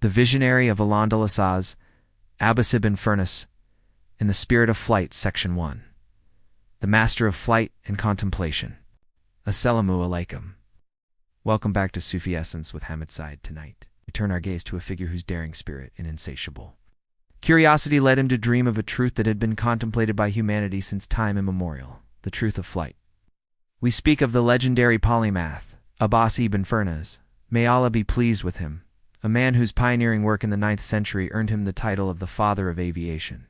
The visionary of Al-Andalus, Abbas Ibn Firnas, in the Spirit of Flight, Section 1. The Master of Flight and Contemplation. Assalamu alaikum. Welcome back to Sufi Essence with Hammad Syed. Tonight, we turn our gaze to a figure whose daring spirit and insatiable curiosity led him to dream of a truth that had been contemplated by humanity since time immemorial, the truth of flight. We speak of the legendary polymath, Abbas Ibn Firnas, may Allah be pleased with him, a man whose pioneering work in the 9th century earned him the title of the father of aviation.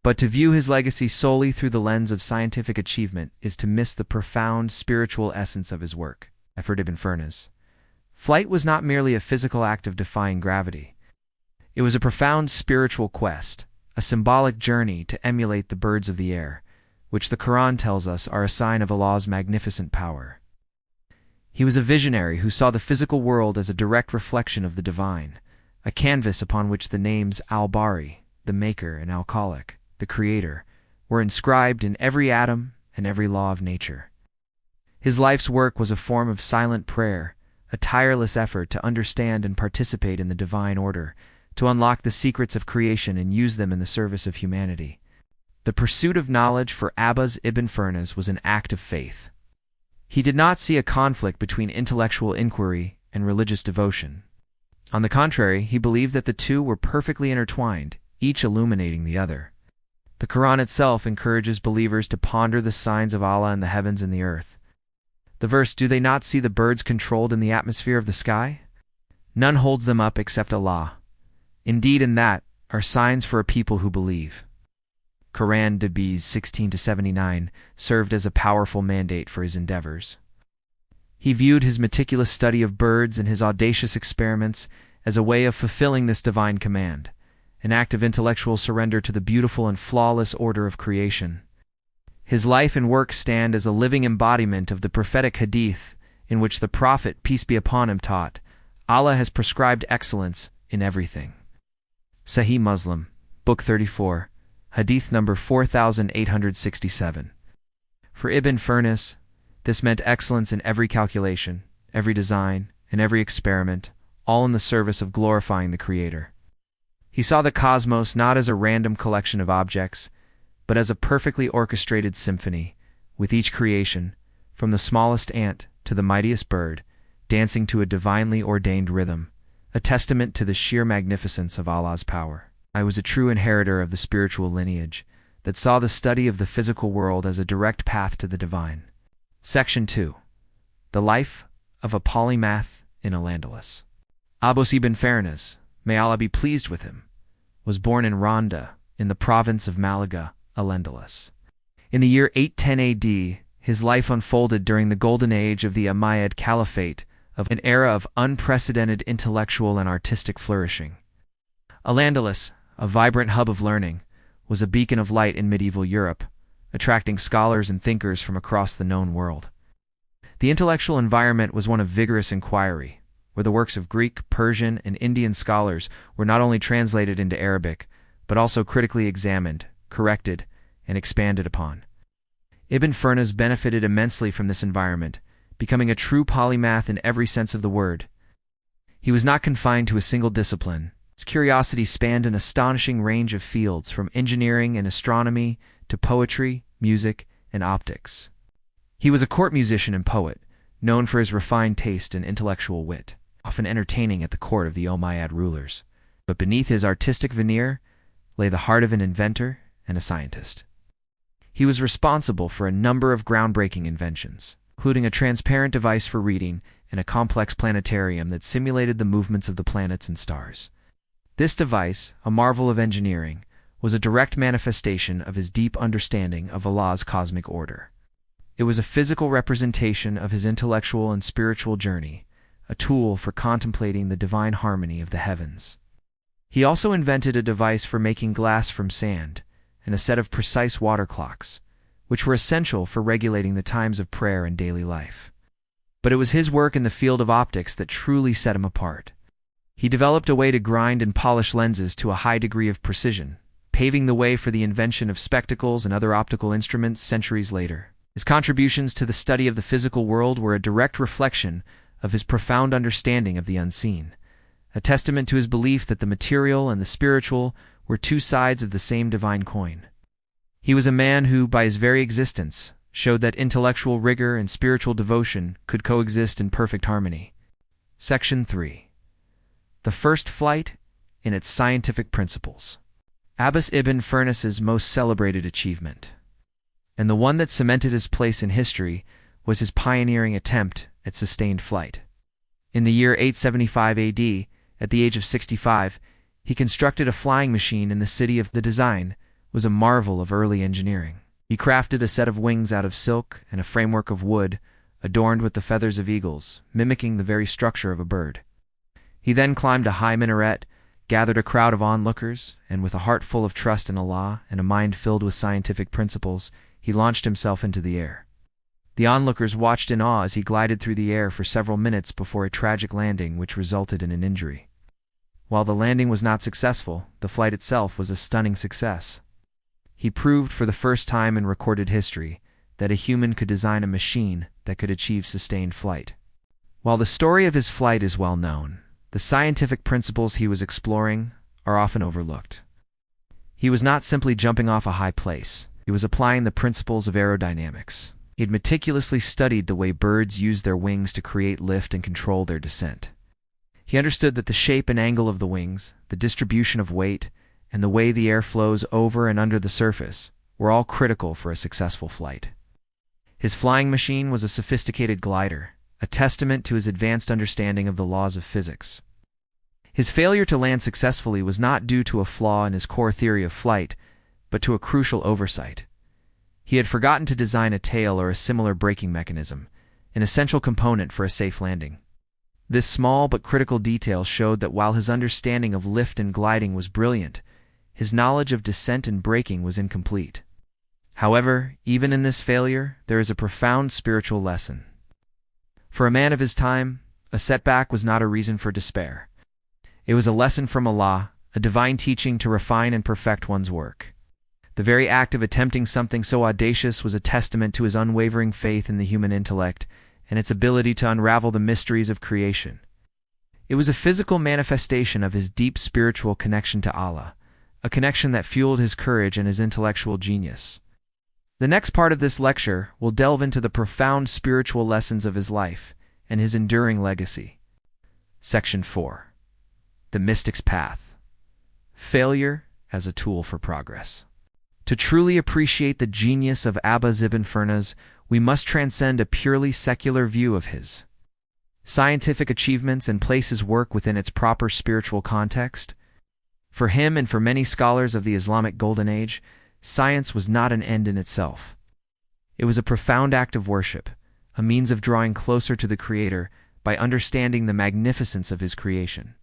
But to view his legacy solely through the lens of scientific achievement is to miss the profound spiritual essence of his work. Abbas Ibn Firnas. Flight was not merely a physical act of defying gravity. It was a profound spiritual quest, a symbolic journey to emulate the birds of the air, which the Quran tells us are a sign of Allah's magnificent power. He was a visionary who saw the physical world as a direct reflection of the divine, a canvas upon which the names Al-Bari, the Maker, and Al-Khaliq, the Creator, were inscribed in every atom and every law of nature. His life's work was a form of silent prayer, a tireless effort to understand and participate in the divine order, to unlock the secrets of creation and use them in the service of humanity. The pursuit of knowledge for Abbas Ibn Firnas was an act of faith. He did not see a conflict between intellectual inquiry and religious devotion. On the contrary, he believed that the two were perfectly intertwined, each illuminating the other. The Quran itself encourages believers to ponder the signs of Allah in the heavens and the earth. The verse, "Do they not see the birds controlled in the atmosphere of the sky? None holds them up except Allah. Indeed, in that are signs for a people who believe." Quran Debs 16-79 served as a powerful mandate for his endeavors. He viewed his meticulous study of birds and his audacious experiments as a way of fulfilling this divine command, an act of intellectual surrender to the beautiful and flawless order of creation. His life and work stand as a living embodiment of the prophetic hadith in which the Prophet, peace be upon him, taught, "Allah has prescribed excellence in everything." Sahih Muslim, Book 34, Hadith number 4867. For Ibn Firnas, this meant excellence in every calculation, every design, and every experiment, all in the service of glorifying the Creator. He saw the cosmos not as a random collection of objects, but as a perfectly orchestrated symphony, with each creation, from the smallest ant to the mightiest bird, dancing to a divinely ordained rhythm, a testament to the sheer magnificence of Allah's power. I was a true inheritor of the spiritual lineage that saw the study of the physical world as a direct path to the divine. Section 2. The Life of a Polymath in Al-Andalus. Abbas Ibn Firnas, may Allah be pleased with him, was born in Ronda, in the province of Malaga, Al-Andalus. In the year 810 AD, his life unfolded during the golden age of the Umayyad Caliphate, of an era of unprecedented intellectual and artistic flourishing. Al-Andalus, a vibrant hub of learning, was a beacon of light in medieval Europe, attracting scholars and thinkers from across the known world. The intellectual environment was one of vigorous inquiry, where the works of Greek, Persian, and Indian scholars were not only translated into Arabic, but also critically examined, corrected, and expanded upon. Ibn Firnas benefited immensely from this environment, becoming a true polymath in every sense of the word. He was not confined to a single discipline. His curiosity spanned an astonishing range of fields, from engineering and astronomy to poetry, music, and optics. He was a court musician and poet, known for his refined taste and intellectual wit, often entertaining at the court of the Umayyad rulers. But beneath his artistic veneer lay the heart of an inventor and a scientist. He was responsible for a number of groundbreaking inventions, including a transparent device for reading and a complex planetarium that simulated the movements of the planets and stars. This device, a marvel of engineering, was a direct manifestation of his deep understanding of Allah's cosmic order. It was a physical representation of his intellectual and spiritual journey, a tool for contemplating the divine harmony of the heavens. He also invented a device for making glass from sand, and a set of precise water clocks, which were essential for regulating the times of prayer and daily life. But it was his work in the field of optics that truly set him apart. He developed a way to grind and polish lenses to a high degree of precision, paving the way for the invention of spectacles and other optical instruments centuries later. His contributions to the study of the physical world were a direct reflection of his profound understanding of the unseen, a testament to his belief that the material and the spiritual were two sides of the same divine coin. He was a man who, by his very existence, showed that intellectual rigor and spiritual devotion could coexist in perfect harmony. Section 3. The first flight in its scientific principles. Abbas Ibn Firnas's most celebrated achievement, and the one that cemented his place in history, was his pioneering attempt at sustained flight. In the year 875 AD, at the age of 65, he constructed a flying machine in the city of the design was a marvel of early engineering. He crafted a set of wings out of silk and a framework of wood, adorned with the feathers of eagles, mimicking the very structure of a bird. He then climbed a high minaret, gathered a crowd of onlookers, and with a heart full of trust in Allah and a mind filled with scientific principles, he launched himself into the air. The onlookers watched in awe as he glided through the air for several minutes before a tragic landing which resulted in an injury. While the landing was not successful, the flight itself was a stunning success. He proved for the first time in recorded history that a human could design a machine that could achieve sustained flight. While the story of his flight is well known, the scientific principles he was exploring are often overlooked. He was not simply jumping off a high place. He was applying the principles of aerodynamics. He had meticulously studied the way birds use their wings to create lift and control their descent. He understood that the shape and angle of the wings, the distribution of weight, and the way the air flows over and under the surface were all critical for a successful flight. His flying machine was a sophisticated glider, a testament to his advanced understanding of the laws of physics. His failure to land successfully was not due to a flaw in his core theory of flight, but to a crucial oversight. He had forgotten to design a tail or a similar braking mechanism, an essential component for a safe landing. This small but critical detail showed that while his understanding of lift and gliding was brilliant, his knowledge of descent and braking was incomplete. However, even in this failure, there is a profound spiritual lesson. For a man of his time, a setback was not a reason for despair. It was a lesson from Allah, a divine teaching to refine and perfect one's work. The very act of attempting something so audacious was a testament to his unwavering faith in the human intellect and its ability to unravel the mysteries of creation. It was a physical manifestation of his deep spiritual connection to Allah, a connection that fueled his courage and his intellectual genius. The next part of this lecture will delve into the profound spiritual lessons of his life and his enduring legacy. Section 4. The Mystic's Path. Failure as a Tool for Progress. To truly appreciate the genius of Abbas Ibn Firnas, we must transcend a purely secular view of his scientific achievements and place his work within its proper spiritual context. For him and for many scholars of the Islamic Golden Age, science was not an end in itself. It was a profound act of worship, a means of drawing closer to the Creator by understanding the magnificence of his creation.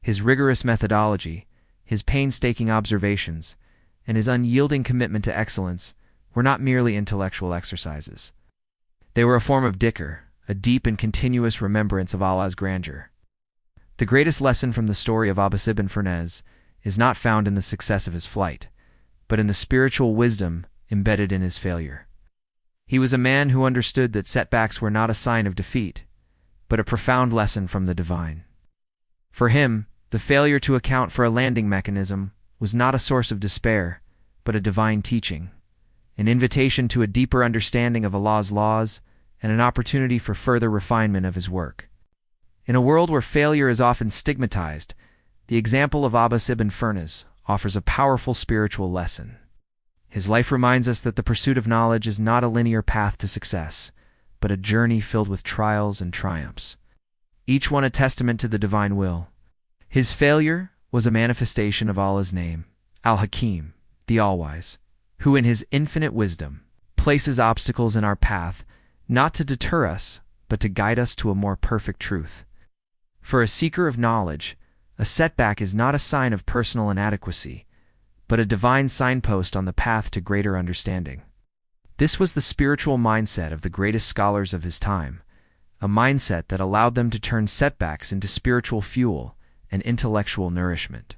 His rigorous methodology, his painstaking observations, and his unyielding commitment to excellence were not merely intellectual exercises. They were a form of dhikr, a deep and continuous remembrance of Allah's grandeur. The greatest lesson from the story of Abbas Ibn Firnas is not found in the success of his flight, but in the spiritual wisdom embedded in his failure. He was a man who understood that setbacks were not a sign of defeat, but a profound lesson from the divine. For him, the failure to account for a landing mechanism was not a source of despair, but a divine teaching, an invitation to a deeper understanding of Allah's laws and an opportunity for further refinement of his work. In a world where failure is often stigmatized, the example of Abbas Ibn Firnas offers a powerful spiritual lesson. His life reminds us that the pursuit of knowledge is not a linear path to success, but a journey filled with trials and triumphs, each one a testament to the divine will. His failure was a manifestation of Allah's name, Al-Hakim, the All-Wise, who in his infinite wisdom places obstacles in our path not to deter us, but to guide us to a more perfect truth. For a seeker of knowledge, a setback is not a sign of personal inadequacy, but a divine signpost on the path to greater understanding. This was the spiritual mindset of the greatest scholars of his time, a mindset that allowed them to turn setbacks into spiritual fuel and intellectual nourishment.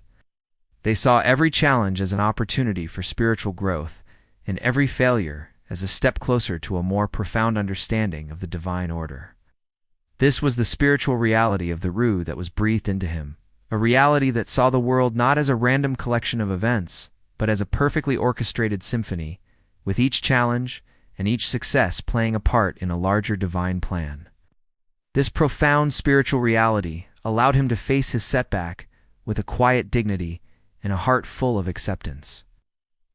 They saw every challenge as an opportunity for spiritual growth, and every failure as a step closer to a more profound understanding of the divine order. This was the spiritual reality of the Ruh that was breathed into him, a reality that saw the world not as a random collection of events, but as a perfectly orchestrated symphony, with each challenge and each success playing a part in a larger divine plan. This profound spiritual reality allowed him to face his setback with a quiet dignity and a heart full of acceptance.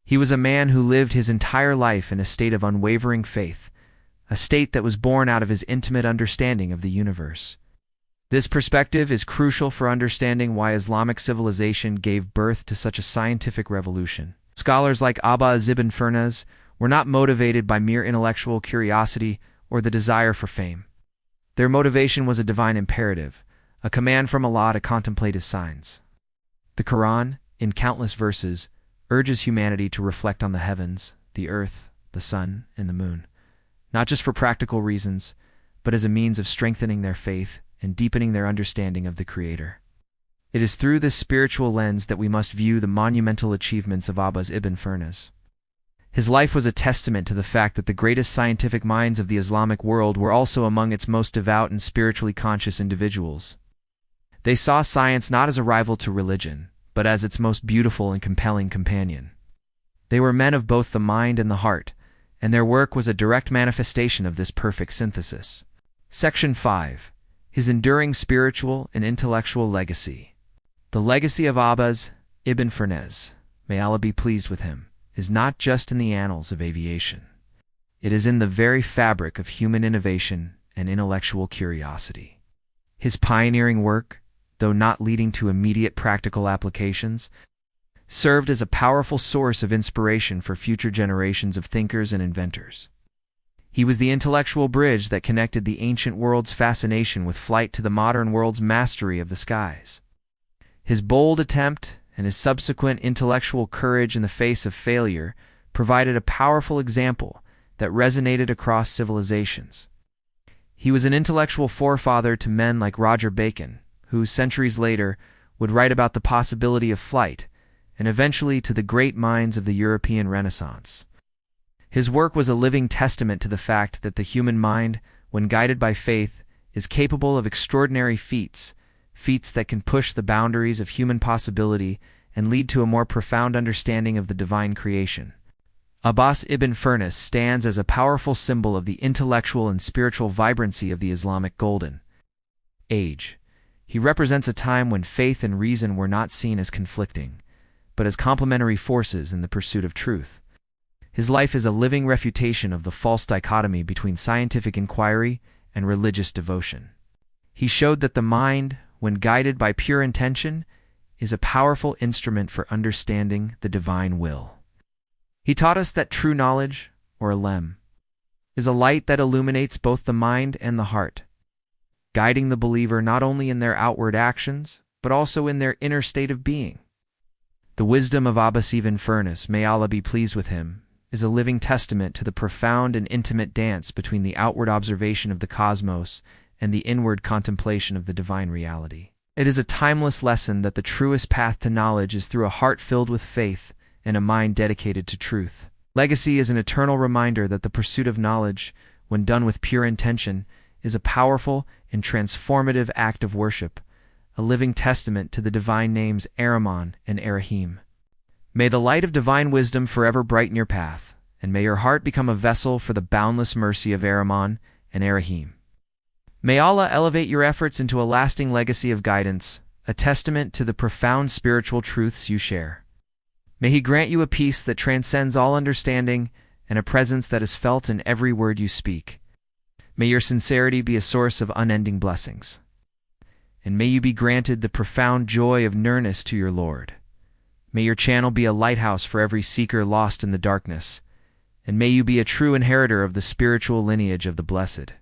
He was a man who lived his entire life in a state of unwavering faith, a state that was born out of his intimate understanding of the universe. This perspective is crucial for understanding why Islamic civilization gave birth to such a scientific revolution. Scholars like Abbas Ibn Firnas were not motivated by mere intellectual curiosity or the desire for fame. Their motivation was a divine imperative, a command from Allah to contemplate His signs. The Quran, in countless verses, urges humanity to reflect on the heavens, the earth, the sun, and the moon, not just for practical reasons, but as a means of strengthening their faith and deepening their understanding of the Creator. It is through this spiritual lens that we must view the monumental achievements of Abbas Ibn Firnas. His life was a testament to the fact that the greatest scientific minds of the Islamic world were also among its most devout and spiritually conscious individuals. They saw science not as a rival to religion, but as its most beautiful and compelling companion. They were men of both the mind and the heart, and their work was a direct manifestation of this perfect synthesis. Section 5. His enduring spiritual and intellectual legacy. The legacy of Abbas Ibn Firnas, may Allah be pleased with him, is not just in the annals of aviation. It is in the very fabric of human innovation and intellectual curiosity. His pioneering work, though not leading to immediate practical applications, served as a powerful source of inspiration for future generations of thinkers and inventors. He was the intellectual bridge that connected the ancient world's fascination with flight to the modern world's mastery of the skies. His bold attempt and his subsequent intellectual courage in the face of failure provided a powerful example that resonated across civilizations. He was an intellectual forefather to men like Roger Bacon, who, centuries later, would write about the possibility of flight, and eventually to the great minds of the European Renaissance. His work was a living testament to the fact that the human mind, when guided by faith, is capable of extraordinary feats that can push the boundaries of human possibility and lead to a more profound understanding of the divine creation. Abbas Ibn Firnas stands as a powerful symbol of the intellectual and spiritual vibrancy of the Islamic Golden Age. He represents a time when faith and reason were not seen as conflicting, but as complementary forces in the pursuit of truth. His life is a living refutation of the false dichotomy between scientific inquiry and religious devotion. He showed that the mind, when guided by pure intention, is a powerful instrument for understanding the divine will. He taught us that true knowledge, or ilm, is a light that illuminates both the mind and the heart, guiding the believer not only in their outward actions, but also in their inner state of being. The wisdom of Abbas Ibn Firnas, may Allah be pleased with him, is a living testament to the profound and intimate dance between the outward observation of the cosmos and the inward contemplation of the divine reality. It is a timeless lesson that the truest path to knowledge is through a heart filled with faith and a mind dedicated to truth. Legacy is an eternal reminder that the pursuit of knowledge, when done with pure intention, is a powerful and transformative act of worship, a living testament to the divine names Ar-Rahman and Ar-Rahim. May the light of divine wisdom forever brighten your path, and may your heart become a vessel for the boundless mercy of Ar-Rahman and Ar-Rahim. May Allah elevate your efforts into a lasting legacy of guidance, a testament to the profound spiritual truths you share. May He grant you a peace that transcends all understanding and a presence that is felt in every word you speak. May your sincerity be a source of unending blessings. And may you be granted the profound joy of nearness to your Lord. May your channel be a lighthouse for every seeker lost in the darkness, and may you be a true inheritor of the spiritual lineage of the Blessed.